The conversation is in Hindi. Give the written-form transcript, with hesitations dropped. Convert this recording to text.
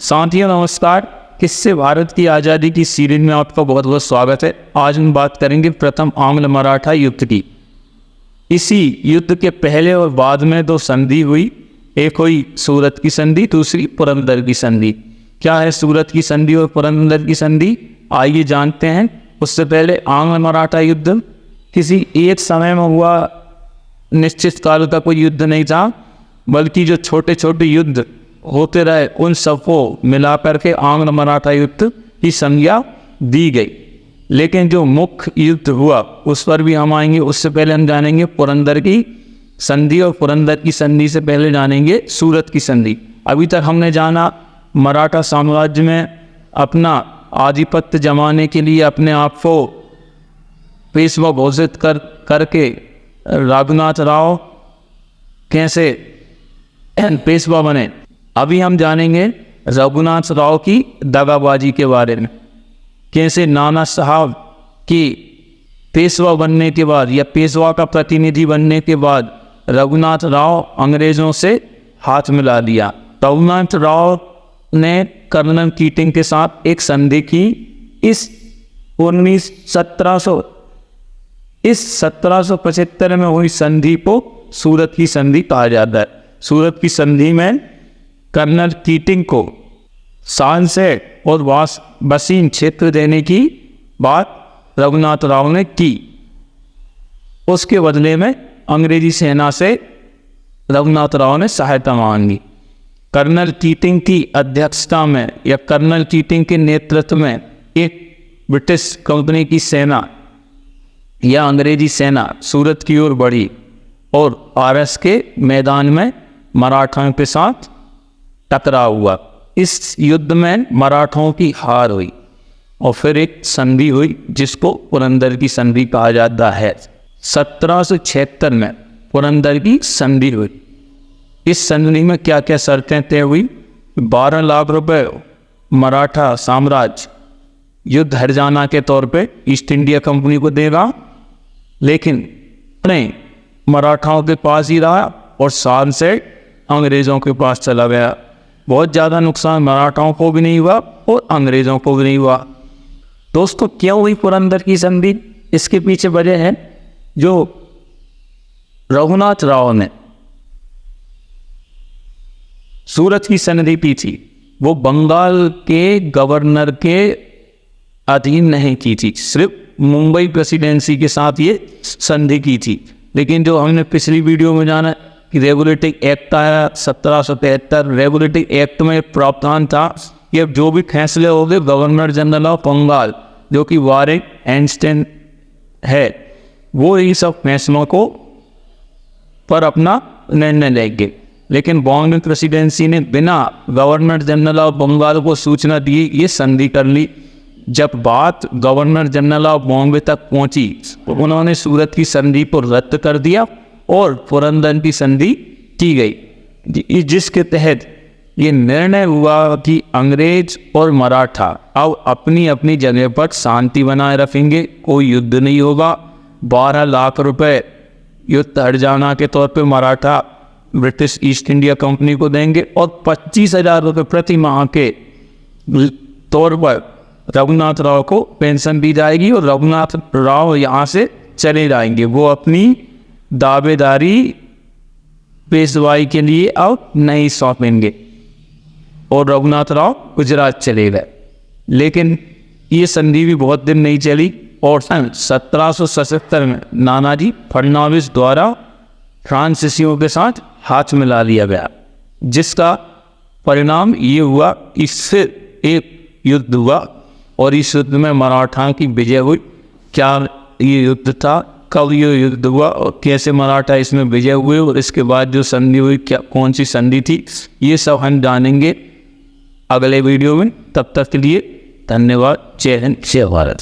साथियों नमस्कार। किससे भारत की आज़ादी की सीरीज में आपका बहुत बहुत स्वागत है। आज हम बात करेंगे प्रथम आंग्ल मराठा युद्ध की। इसी युद्ध के पहले और बाद में दो संधि हुई। एक हुई सूरत की संधि, दूसरी पुरंदर की संधि। क्या है सूरत की संधि और पुरंदर की संधि, आइए जानते हैं। उससे पहले आंग्ल मराठा युद्ध किसी एक समय में हुआ निश्चित काल का कोई युद्ध नहीं था, बल्कि जो छोटे छोटे युद्ध होते रहे उन सबको मिलाकर के आंग्ल मराठा युद्ध की संज्ञा दी गई। लेकिन जो मुख्य युद्ध हुआ उस पर भी हम आएंगे। उससे पहले हम जानेंगे पुरंदर की संधि, और पुरंदर की संधि से पहले जानेंगे सूरत की संधि। अभी तक हमने जाना मराठा साम्राज्य में अपना आधिपत्य जमाने के लिए अपने आप को पेशवा घोषित करके रघुनाथ राव कैसे पेशवा बने। अभी हम जानेंगे रघुनाथ राव की दगाबाजी के बारे में। कैसे नाना साहब की पेशवा बनने के बाद या पेशवा का प्रतिनिधि बनने के बाद रघुनाथ राव अंग्रेजों से हाथ मिला दिया। रघुनाथ राव ने कर्नल कीटिंग के साथ एक संधि की। इस 1775 में हुई संधि को सूरत की संधि कहा जाता है। सूरत की संधि में कर्नल कीटिंग को सनसेट और वसीम क्षेत्र देने की बात रघुनाथ राव ने की। उसके बदले में अंग्रेजी सेना से रघुनाथ राव ने सहायता मांगी। कर्नल कीटिंग की अध्यक्षता में या कर्नल कीटिंग के नेतृत्व में एक ब्रिटिश कंपनी की सेना या अंग्रेजी सेना सूरत की ओर बढ़ी और आरएस के मैदान में मराठाओं के साथ टकराव हुआ। इस युद्ध में मराठों की हार हुई और फिर एक संधि हुई जिसको पुरंदर की संधि कहा जाता है। 1776 में पुरंदर की संधि हुई। इस संधि में क्या क्या शर्तें तय हुई। 12 लाख रुपए मराठा साम्राज्य युद्ध हर्जाना के तौर पे ईस्ट इंडिया कंपनी को देगा, लेकिन अपने मराठाओं के पास ही रहा और साल से अंग्रेज़ों के पास चला गया। बहुत ज़्यादा नुकसान मराठाओं को भी नहीं हुआ और अंग्रेज़ों को भी नहीं हुआ। दोस्तों, क्यों हुई पुरंदर की संधि? इसके पीछे वजह है जो रघुनाथ राव ने सूरत की संधि की थी, वो बंगाल के गवर्नर के अधीन नहीं की थी, सिर्फ मुंबई प्रेसिडेंसी के साथ ये संधि की थी। लेकिन जो हमने पिछली वीडियो में जाना कि रेगुलेटिंग एक्ट आया 1773, रेगुलेटिंग एक्ट में प्रावधान था कि अब जो भी फैसले हो गए गवर्नर जनरल ऑफ बंगाल जो कि वारेन एनस्टन है, वो इन सब फैसलों को पर अपना निर्णय लेंगे। लेकिन बॉम्बे प्रेसिडेंसी ने बिना गवर्नर जनरल ऑफ बंगाल को सूचना दिए ये संधि कर ली। जब बात गवर्नर जनरल ऑफ बॉम्बे तक पहुंची तो उन्होंने सूरत की संधि को रद्द कर दिया और पुरंदर की संधि की गई, जिसके तहत ये निर्णय हुआ कि अंग्रेज और मराठा अब अपनी अपनी जगह पर शांति बनाए रखेंगे, कोई युद्ध नहीं होगा। 12 लाख रुपए युद्ध हर्जाना के तौर पे Maratha British east India company को देंगे और 25,000 रुपये प्रति माह के तौर पर रघुनाथ राव को पेंशन दी जाएगी और रघुनाथ राव यहाँ से चले जाएंगे। वो अपनी दावेदारी पेशवाई के लिए अब नहीं सौंपेंगे और रघुनाथ राव गुजरात चले गए। लेकिन ये संधि भी बहुत दिन नहीं चली और सन 1777 में नानाजी फडणवीस द्वारा फ्रांसीसियों के साथ हाथ मिला लिया गया, जिसका परिणाम ये हुआ कि फिर एक युद्ध हुआ और इस युद्ध में मराठाओं की विजय हुई। क्या ये युद्ध था, कब ये युद्ध हुआ और कैसे मराठा इसमें विजय हुए और इसके बाद जो संधि हुई क्या कौन सी संधि थी, ये सब हम जानेंगे अगले वीडियो में। तब तक के लिए धन्यवाद। जय हिंद, जय भारत।